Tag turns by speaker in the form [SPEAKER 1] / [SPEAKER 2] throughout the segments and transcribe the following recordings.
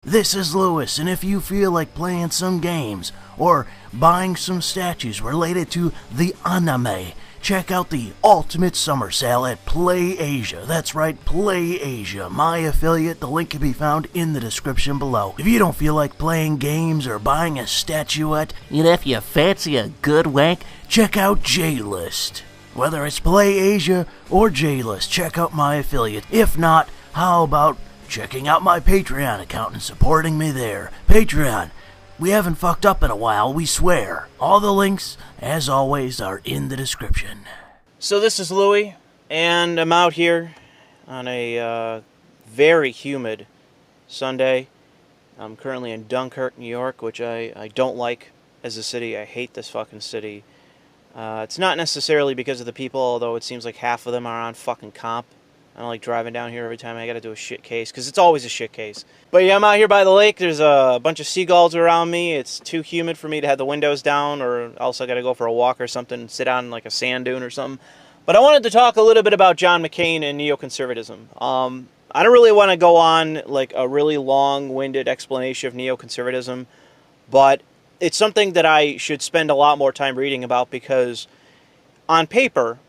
[SPEAKER 1] This is Louis, and if you feel like playing some games or buying some statues related to the anime, check out the Ultimate Summer Sale at Play Asia. That's right, Play Asia, my affiliate. The link can be found in the description below. If you don't feel like playing games or buying a statuette,
[SPEAKER 2] and if you fancy a good wank,
[SPEAKER 1] check out J-List. Whether it's Play Asia or J-List, check out my affiliate. If not, how about checking out my Patreon account and supporting me there? Patreon. We haven't fucked up in a while, we swear. All the links, as always, are in the description.
[SPEAKER 3] So this is Louis, and I'm out here on a very humid Sunday. I'm currently in Dunkirk, New York, which I don't like as a city. I hate this fucking city. It's not necessarily because of the people, although it seems like half of them are on fucking comp. I don't like driving down here every time I gotta do a shit case, because it's always a shit case. But yeah, I'm out here by the lake. There's a bunch of seagulls around me. It's too humid for me to have the windows down, or else I gotta go for a walk or something, sit on like a sand dune or something. But I wanted to talk a little bit about John McCain and neoconservatism. I don't really want to go on like a really long-winded explanation of neoconservatism, but it's something that I should spend a lot more time reading about, because on paper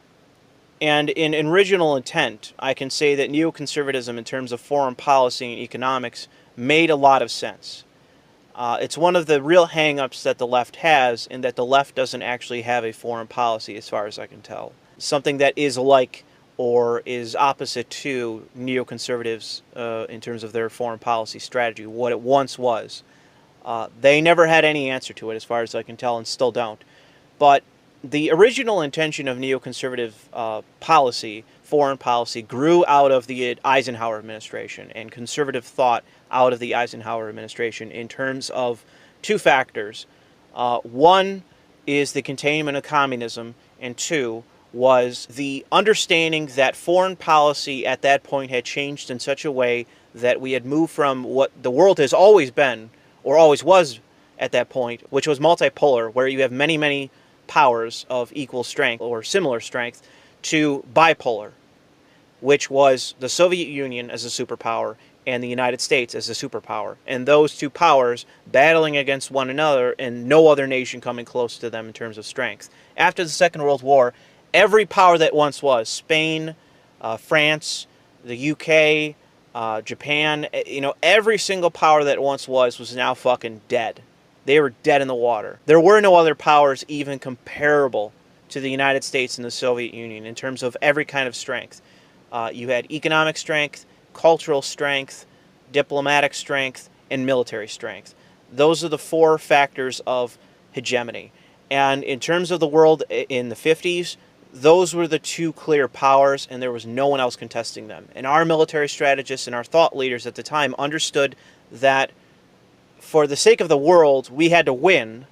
[SPEAKER 3] and in original intent, I can say that neoconservatism in terms of foreign policy and economics made a lot of sense. It's one of the real hang-ups that the left has, in that the left doesn't actually have a foreign policy, as far as I can tell. Something that is like or is opposite to neoconservatives in terms of their foreign policy strategy, what it once was. They never had any answer to it, as far as I can tell, and still don't. But the original intention of neoconservative policy, foreign policy, grew out of the Eisenhower administration and conservative thought out of the Eisenhower administration in terms of two factors. One is the containment of communism, and two was the understanding that foreign policy at that point had changed in such a way that we had moved from what the world has always been, or always was at that point, which was multipolar, where you have many, many powers of equal strength or similar strength, to bipolar, which was the Soviet Union as a superpower and the United States as a superpower, and those two powers battling against one another and no other nation coming close to them in terms of strength. After the Second World War, every power that once was, Spain, France, the UK, Japan, every single power that once was now fucking dead. They were dead in the water. There were no other powers even comparable to the United States and the Soviet Union in terms of every kind of strength. You had economic strength, cultural strength, diplomatic strength, and military strength. Those are the four factors of hegemony. And in terms of the world in the 50s, those were the two clear powers, and there was no one else contesting them. And our military strategists and our thought leaders at the time understood that for the sake of the world, we had to win,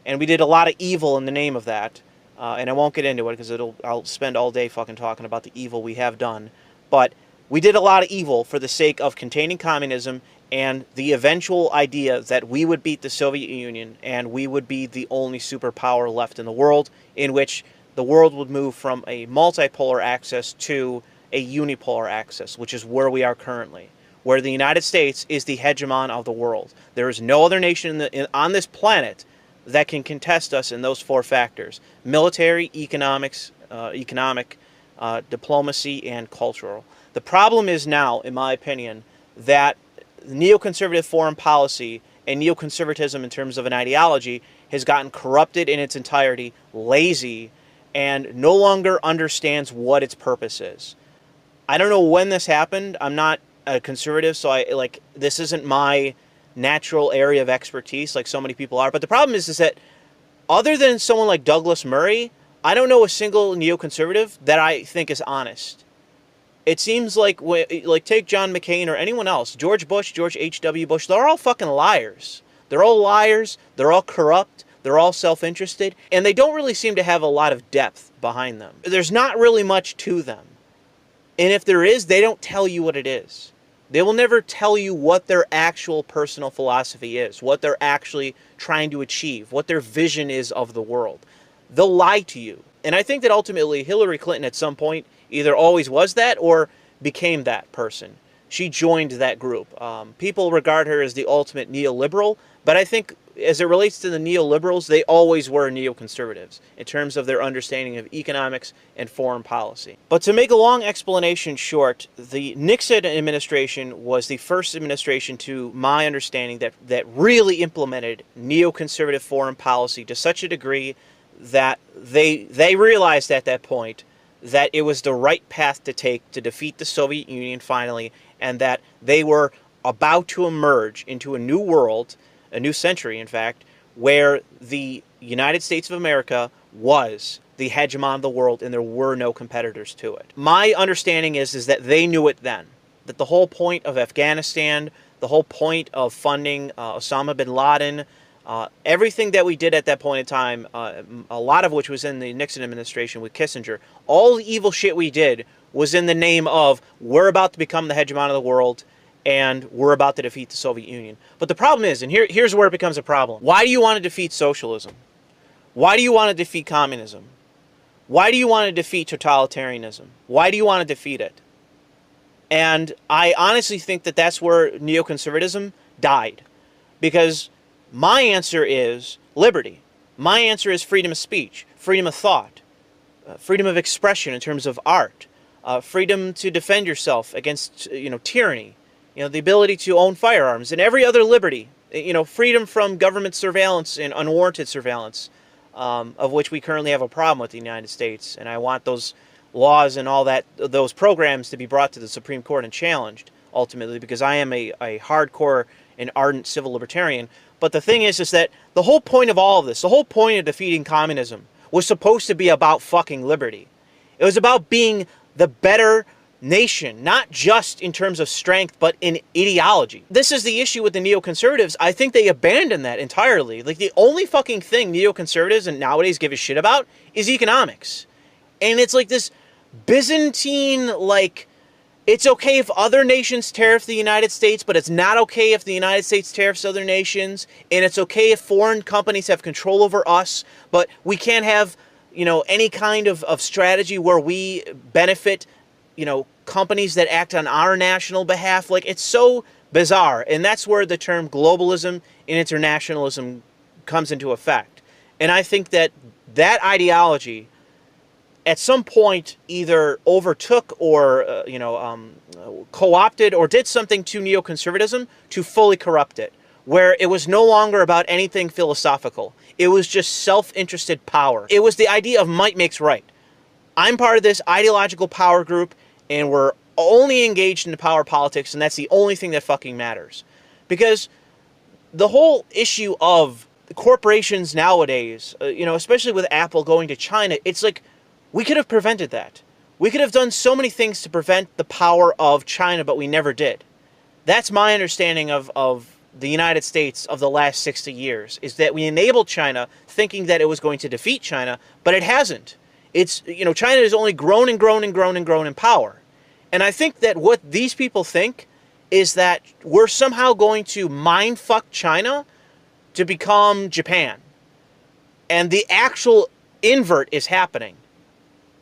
[SPEAKER 3] and we did a lot of evil in the name of that. And I won't get into it, because I'll spend all day fucking talking about the evil we have done. But we did a lot of evil for the sake of containing communism and the eventual idea that we would beat the Soviet Union and we would be the only superpower left in the world, in which the world would move from a multipolar axis to a unipolar axis, which is where we are currently, where the United States is the hegemon of the world. There is no other nation on this planet that can contest us in those four factors: military, economic, diplomacy, and cultural. The problem is now, in my opinion, that neoconservative foreign policy and neoconservatism in terms of an ideology has gotten corrupted in its entirety, lazy, and no longer understands what its purpose is. I don't know when this happened. I'm not a conservative, so this isn't my natural area of expertise like so many people are. But the problem is that other than someone like Douglas Murray, I don't know a single neoconservative that I think is honest. It seems like take John McCain or anyone else, George Bush, George H.W. Bush, they're all fucking liars. They're all liars, they're all corrupt, they're all self-interested, and they don't really seem to have a lot of depth behind them. There's not really much to them. And if there is, they don't tell you what it is. They will never tell you what their actual personal philosophy is, what they're actually trying to achieve, what their vision is of the world. They'll lie to you. And I think that ultimately Hillary Clinton at some point either always was that or became that person. she joined that group. People regard her as the ultimate neoliberal, but I think as it relates to the neoliberals, they always were neoconservatives in terms of their understanding of economics and foreign policy. But to make a long explanation short, the Nixon administration was the first administration, to my understanding, that really implemented neoconservative foreign policy to such a degree that they realized at that point that it was the right path to take to defeat the Soviet Union finally, and that they were about to emerge into a new world, a new century, in fact, where the United States of America was the hegemon of the world and there were no competitors to it. My understanding is that they knew it then, that the whole point of Afghanistan, the whole point of funding Osama bin Laden, everything that we did at that point in time, a lot of which was in the Nixon administration with Kissinger, all the evil shit we did was in the name of we're about to become the hegemon of the world and we're about to defeat the Soviet Union. But the problem is, and here's where it becomes a problem, why do you want to defeat socialism? Why do you want to defeat communism? Why do you want to defeat totalitarianism? Why do you want to defeat it? And I honestly think that that's where neoconservatism died. Because my answer is liberty. My answer is freedom of speech, freedom of thought, freedom of expression in terms of art, freedom to defend yourself against tyranny, the ability to own firearms, and every other liberty, freedom from government surveillance and unwarranted surveillance, of which we currently have a problem with the United States. And I want those laws and all that, those programs to be brought to the Supreme Court and challenged, ultimately, because I am a hardcore and ardent civil libertarian. But the thing is that the whole point of all of this, the whole point of defeating communism, was supposed to be about fucking liberty. It was about being the better nation, not just in terms of strength, but in ideology. This is the issue with the neoconservatives. I think they abandoned that entirely. Like, the only fucking thing neoconservatives and nowadays give a shit about is economics. And it's like this Byzantine, like, it's okay if other nations tariff the United States, but it's not okay if the United States tariffs other nations, and it's okay if foreign companies have control over us, but we can't have, any kind of strategy where we benefit, companies that act on our national behalf. Like, it's so bizarre, and that's where the term globalism and internationalism comes into effect. And I think that ideology at some point either overtook or co-opted or did something to neoconservatism to fully corrupt it, where it was no longer about anything philosophical. It was just self-interested power. It was the idea of might makes right. I'm part of this ideological power group, and we're only engaged in the power politics, and that's the only thing that fucking matters. Because the whole issue of corporations nowadays, especially with Apple going to China, it's like, we could have prevented that. We could have done so many things to prevent the power of China, but we never did. That's my understanding of the United States of the last 60 years, is that we enabled China thinking that it was going to defeat China, but it hasn't. It's, China has only grown and grown and grown and grown in power. And I think that what these people think is that we're somehow going to mindfuck China to become Japan. And the actual invert is happening.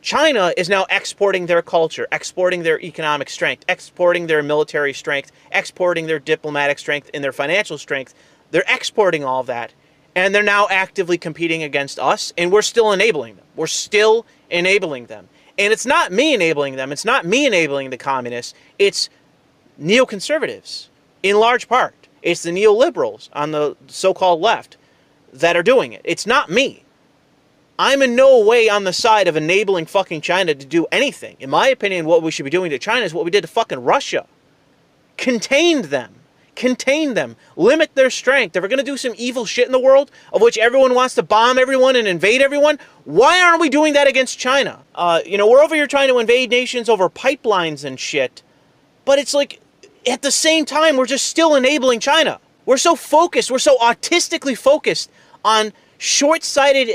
[SPEAKER 3] China is now exporting their culture, exporting their economic strength, exporting their military strength, exporting their diplomatic strength and their financial strength. They're exporting all of that, and they're now actively competing against us, and we're still enabling them. We're still enabling them. And it's not me enabling them. It's not me enabling the communists. It's neoconservatives, in large part. It's the neoliberals on the so-called left that are doing it. It's not me. I'm in no way on the side of enabling fucking China to do anything. In my opinion, what we should be doing to China is what we did to fucking Russia. Contain them. Contain them. Limit their strength. If we're going to do some evil shit in the world, of which everyone wants to bomb everyone and invade everyone, why aren't we doing that against China? We're over here trying to invade nations over pipelines and shit, but it's like, at the same time, we're just still enabling China. We're so focused, we're so autistically focused on short-sighted,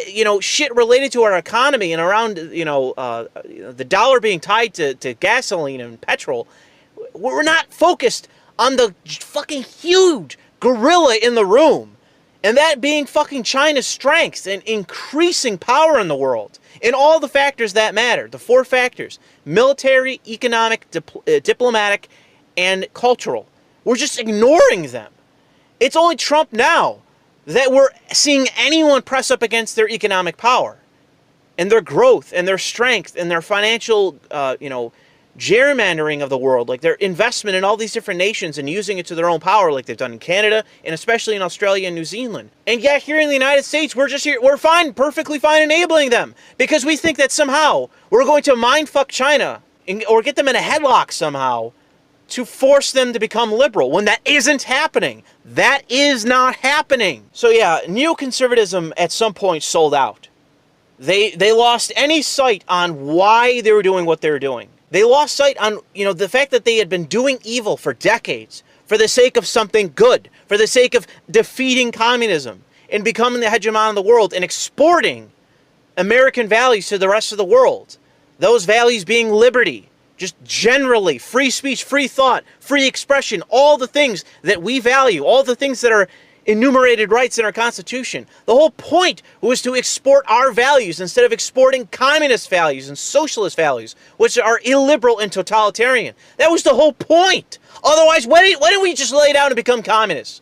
[SPEAKER 3] shit related to our economy and around, the dollar being tied to gasoline and petrol. We're not focused on the fucking huge gorilla in the room, and that being fucking China's strengths and increasing power in the world, and all the factors that matter, the 4 factors: military, economic, diplomatic, and cultural. We're just ignoring them. It's only Trump now that we're seeing anyone press up against their economic power and their growth and their strength and their financial, gerrymandering of the world, like their investment in all these different nations and using it to their own power, like they've done in Canada and especially in Australia and New Zealand. And yet here in the United States, we're fine, perfectly fine enabling them because we think that somehow we're going to mindfuck China or get them in a headlock somehow to force them to become liberal when that isn't happening. That is not happening. So yeah, neoconservatism at some point sold out. They lost any sight on why they were doing what they were doing. They lost sight on, the fact that they had been doing evil for decades for the sake of something good, for the sake of defeating communism and becoming the hegemon of the world and exporting American values to the rest of the world. Those values being liberty, just generally free speech, free thought, free expression, all the things that we value, all the things that are enumerated rights in our Constitution. The whole point was to export our values instead of exporting communist values and socialist values, which are illiberal and totalitarian. That was the whole point. Otherwise, why didn't we just lay down and become communists?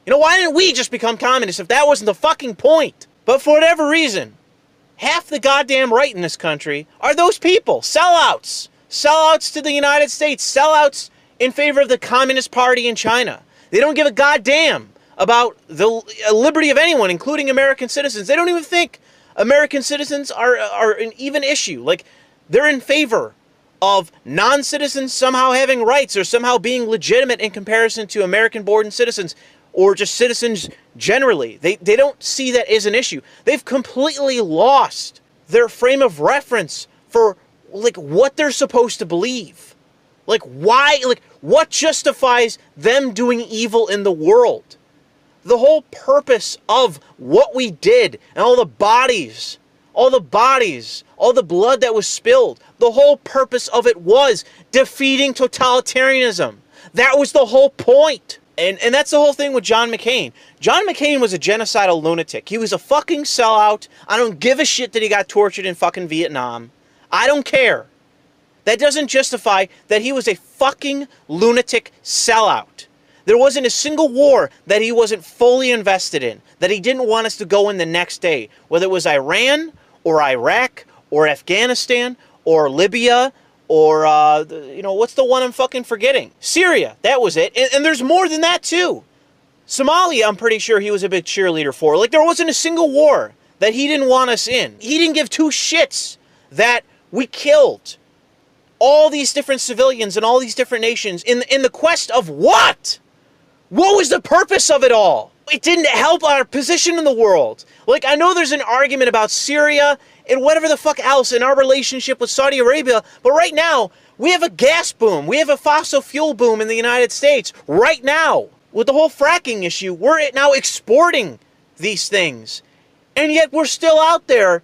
[SPEAKER 3] Why didn't we just become communists if that wasn't the fucking point? But for whatever reason, half the goddamn right in this country are those people, sellouts. Sellouts to the United States, sellouts in favor of the Communist Party in China. They don't give a goddamn about the liberty of anyone, including American citizens. They don't even think American citizens are an even issue. Like, they're in favor of non-citizens somehow having rights or somehow being legitimate in comparison to American-born citizens or just citizens generally. They don't see that as an issue. They've completely lost their frame of reference for, what they're supposed to believe. Why? What justifies them doing evil in the world? The whole purpose of what we did and all the bodies, all the blood that was spilled, the whole purpose of it was defeating totalitarianism. That was the whole point. And that's the whole thing with John McCain. John McCain was a genocidal lunatic. He was a fucking sellout. I don't give a shit that he got tortured in fucking Vietnam. I don't care. That doesn't justify that he was a fucking lunatic sellout. There wasn't a single war that he wasn't fully invested in, that he didn't want us to go in the next day, whether it was Iran or Iraq or Afghanistan or Libya or, what's the one I'm fucking forgetting? Syria, that was it. And there's more than that, too. Somalia, I'm pretty sure he was a big cheerleader for. There wasn't a single war that he didn't want us in. He didn't give two shits that we killed all these different civilians in all these different nations in the quest of what? What was the purpose of it all? It didn't help our position in the world. I know there's an argument about Syria and whatever the fuck else in our relationship with Saudi Arabia, but right now, we have a gas boom. We have a fossil fuel boom in the United States right now. With the whole fracking issue, we're now exporting these things. And yet we're still out there,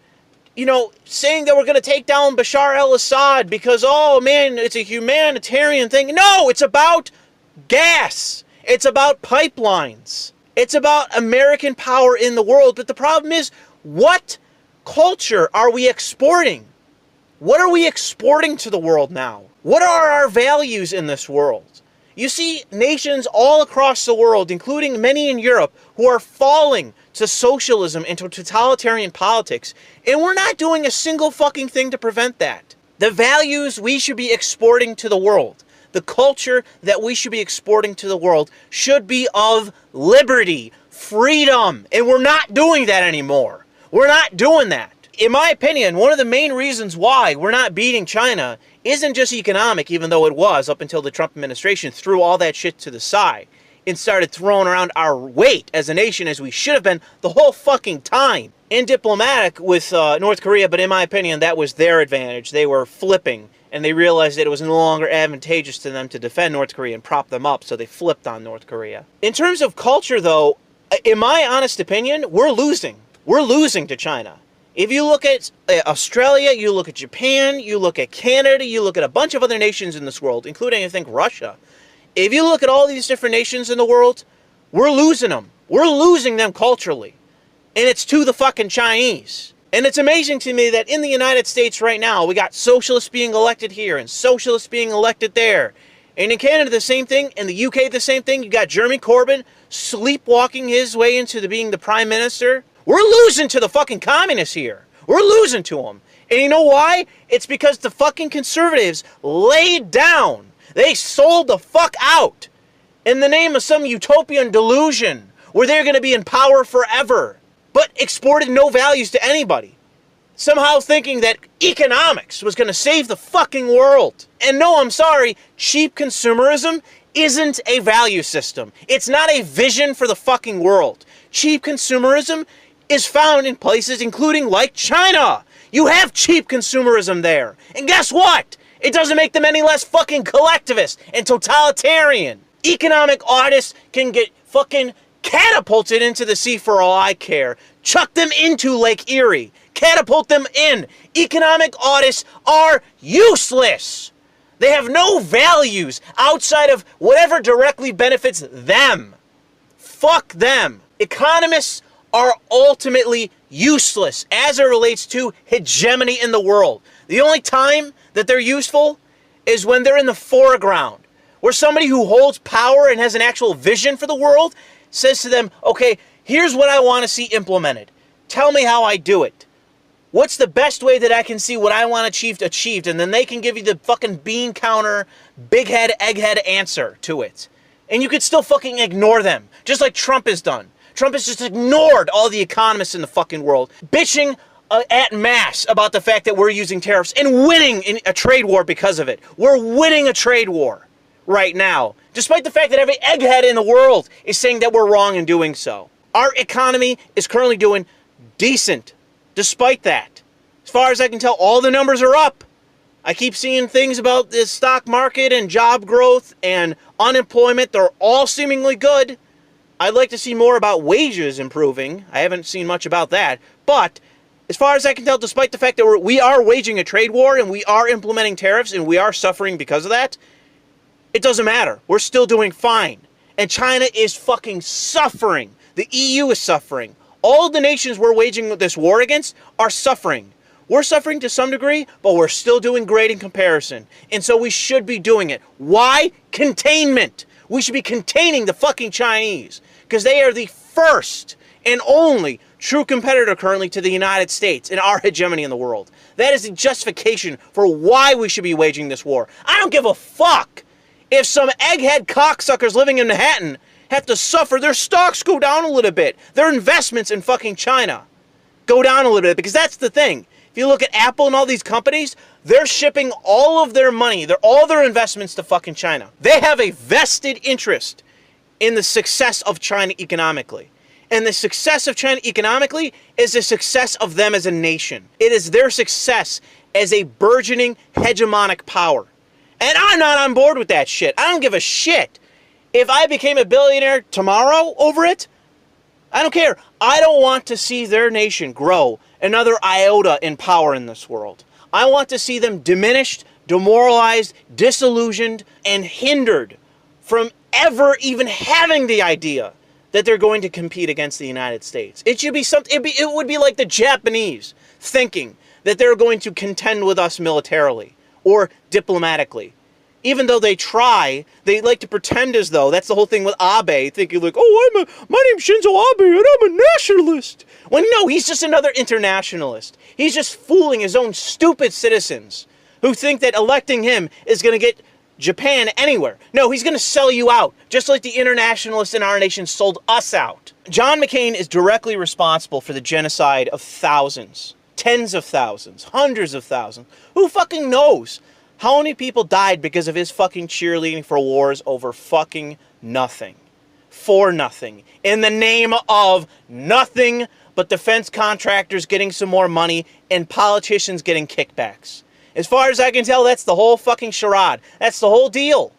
[SPEAKER 3] saying that we're going to take down Bashar al-Assad because, oh man, it's a humanitarian thing. No, it's about gas. It's about pipelines. It's about American power in the world. But the problem is, what culture are we exporting? What are we exporting to the world now? What are our values in this world? You see nations all across the world, including many in Europe, who are falling to socialism and to totalitarian politics, and we're not doing a single fucking thing to prevent that. The values we should be exporting to the world, the culture that we should be exporting to the world, should be of liberty, freedom, and we're not doing that anymore. We're not doing that. In my opinion, one of the main reasons why we're not beating China isn't just economic, even though it was up until the Trump administration threw all that shit to the side and started throwing around our weight as a nation as we should have been the whole fucking time. And diplomatic with North Korea, but in my opinion, that was their advantage. They were flipping, and they realized that it was no longer advantageous to them to defend North Korea and prop them up, so they flipped on North Korea. In terms of culture, though, in my honest opinion, we're losing. We're losing to China. If you look at Australia, you look at Japan, you look at Canada, you look at a bunch of other nations in this world, including, I think, Russia. If you look at all these different nations in the world, we're losing them. We're losing them culturally. And it's to the fucking Chinese. And it's amazing to me that in the United States right now, we got socialists being elected here and socialists being elected there. And in Canada, the same thing. In the UK, the same thing. You got Jeremy Corbyn sleepwalking his way into being the prime minister. We're losing to the fucking communists here. We're losing to them. And you know why? It's because the fucking conservatives laid down. They sold the fuck out in the name of some utopian delusion where they're going to be in power forever, but exported no values to anybody. Somehow thinking that economics was going to save the fucking world. And no, I'm sorry, cheap consumerism isn't a value system. It's not a vision for the fucking world. Cheap consumerism is found in places including like China. You have cheap consumerism there. And guess what? It doesn't make them any less fucking collectivist and totalitarian. Economic artists can get fucking catapulted into the sea for all I care. Chuck them into Lake Erie. Catapult them in. Economic artists are useless. They have no values outside of whatever directly benefits them. Fuck them. Economists are ultimately useless as it relates to hegemony in the world. The only time that they're useful is when they're in the foreground, where somebody who holds power and has an actual vision for the world says to them, okay, here's what I want to see implemented. Tell me how I do it. What's the best way that I can see what I want achieved? And then they can give you the fucking bean counter, big head, egghead answer to it. And you could still fucking ignore them, just like Trump has done. Trump has just ignored all the economists in the fucking world, bitching at mass about the fact that we're using tariffs and winning in a trade war because of it. We're winning a trade war right now, despite the fact that every egghead in the world is saying that we're wrong in doing so. Our economy is currently doing decent, despite that. As far as I can tell, all the numbers are up. I keep seeing things about the stock market and job growth and unemployment. They're all seemingly good. I'd like to see more about wages improving. I haven't seen much about that. But as far as I can tell, despite the fact that we are waging a trade war and we are implementing tariffs and we are suffering because of that, it doesn't matter. We're still doing fine. And China is fucking suffering. The EU is suffering. All the nations we're waging this war against are suffering. We're suffering to some degree, but we're still doing great in comparison. And so we should be doing it. Why? Containment. We should be containing the fucking Chinese, because they are the first and only true competitor currently to the United States in our hegemony in the world. That is the justification for why we should be waging this war. I don't give a fuck if some egghead cocksuckers living in Manhattan have to suffer. Their stocks go down a little bit. Their investments in fucking China go down a little bit, because that's the thing. If you look at Apple and all these companies, they're shipping all of their money, all their investments to fucking China. They have a vested interest in the success of China economically. And the success of China economically is the success of them as a nation. It is their success as a burgeoning hegemonic power. And I'm not on board with that shit. I don't give a shit. If I became a billionaire tomorrow over it, I don't care. I don't want to see their nation grow another iota in power in this world. I want to see them diminished, demoralized, disillusioned, and hindered from ever even having the idea that they're going to compete against the United States. It should be something. It would be like the Japanese thinking that they're going to contend with us militarily or diplomatically. Even though they try, they like to pretend as though, that's the whole thing with Abe, thinking like, oh, my name's Shinzo Abe and I'm a nationalist. When no, he's just another internationalist. He's just fooling his own stupid citizens who think that electing him is going to get Japan anywhere. No, he's going to sell you out, just like the internationalists in our nation sold us out. John McCain is directly responsible for the genocide of thousands, tens of thousands, hundreds of thousands. Who fucking knows how many people died because of his fucking cheerleading for wars over fucking nothing? For nothing. In the name of nothing but defense contractors getting some more money and politicians getting kickbacks. As far as I can tell, that's the whole fucking charade. That's the whole deal.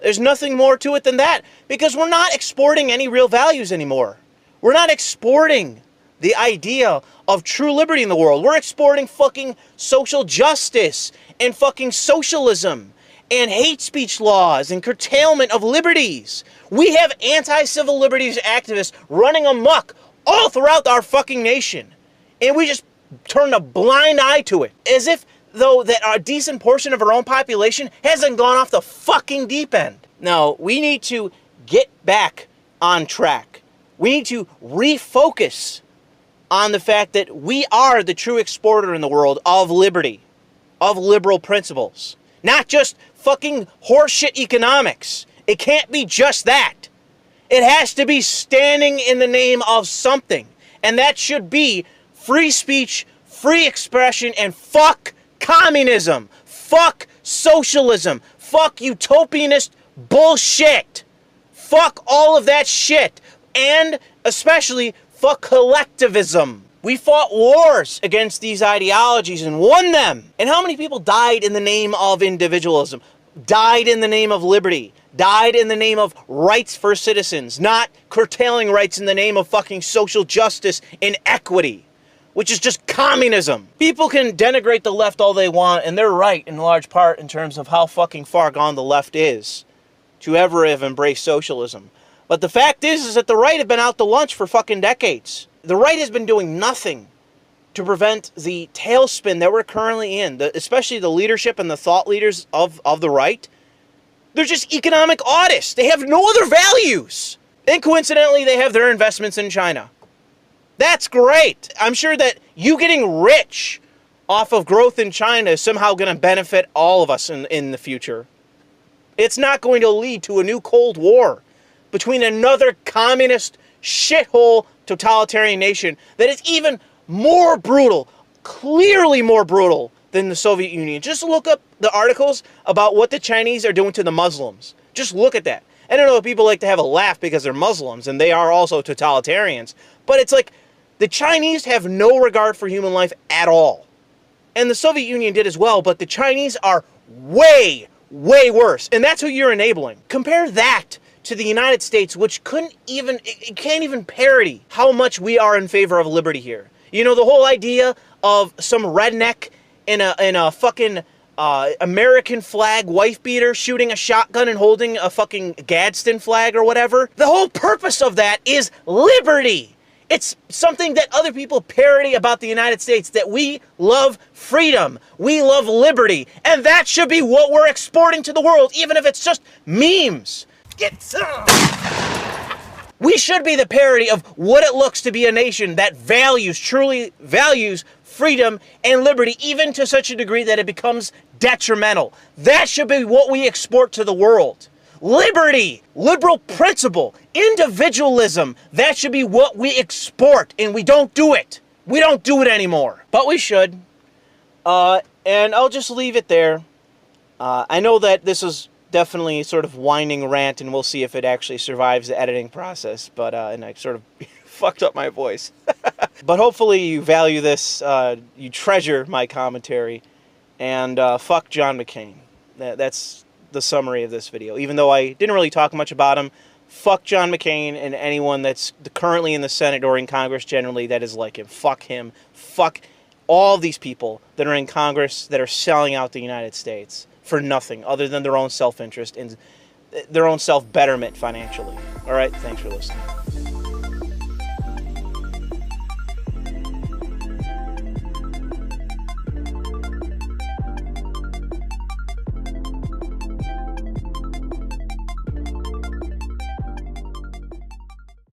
[SPEAKER 3] There's nothing more to it than that, because we're not exporting any real values anymore. We're not exporting the idea of true liberty in the world. We're exporting fucking social justice and fucking socialism and hate speech laws and curtailment of liberties. We have anti-civil liberties activists running amok all throughout our fucking nation. And we just turn a blind eye to it, as if though, that a decent portion of our own population hasn't gone off the fucking deep end. No, we need to get back on track. We need to refocus on the fact that we are the true exporter in the world of liberty, of liberal principles. Not just fucking horseshit economics. It can't be just that. It has to be standing in the name of something. And that should be free speech, free expression, and fuck communism. Fuck socialism. Fuck utopianist bullshit. Fuck all of that shit. And especially fuck collectivism. We fought wars against these ideologies and won them. And how many people died in the name of individualism? Died in the name of liberty? Died in the name of rights for citizens, not curtailing rights in the name of fucking social justice and equity, which is just communism. People can denigrate the left all they want, and they're right in large part in terms of how fucking far gone the left is to ever have embraced socialism. But the fact is that the right have been out to lunch for fucking decades. The right has been doing nothing to prevent the tailspin that we're currently in, especially the leadership and the thought leaders of the right. They're just economic autists. They have no other values. And coincidentally, they have their investments in China. That's great. I'm sure that you getting rich off of growth in China is somehow going to benefit all of us in the future. It's not going to lead to a new Cold War between another communist shithole totalitarian nation that is even more brutal, clearly more brutal than the Soviet Union. Just look up the articles about what the Chinese are doing to the Muslims. Just look at that. I don't know if people like to have a laugh because they're Muslims and they are also totalitarians, but it's like the Chinese have no regard for human life at all. And the Soviet Union did as well, but the Chinese are way, way worse. And that's who you're enabling. Compare that to the United States, which can't even parody how much we are in favor of liberty here. You know, the whole idea of some redneck in a fucking American flag wife beater shooting a shotgun and holding a fucking Gadsden flag or whatever. The whole purpose of that is liberty. It's something that other people parody about the United States, that we love freedom, we love liberty, and that should be what we're exporting to the world, even if it's just memes. Get some! We should be the parody of what it looks to be a nation that truly values freedom and liberty, even to such a degree that it becomes detrimental. That should be what we export to the world. Liberty, liberal principle, individualism, that should be what we export, and we don't do it. We don't do it anymore, but we should. And I'll just leave it there. I know that this is definitely a sort of whining rant, and we'll see if it actually survives the editing process, but and I sort of fucked up my voice. But hopefully you value this, you treasure my commentary, and fuck John McCain. That's the summary of this video. Even though I didn't really talk much about him, fuck John McCain and anyone that's currently in the Senate or in Congress generally that is like him. Fuck him. Fuck all these people that are in Congress that are selling out the United States for nothing other than their own self-interest and their own self-betterment financially. All right, thanks for listening.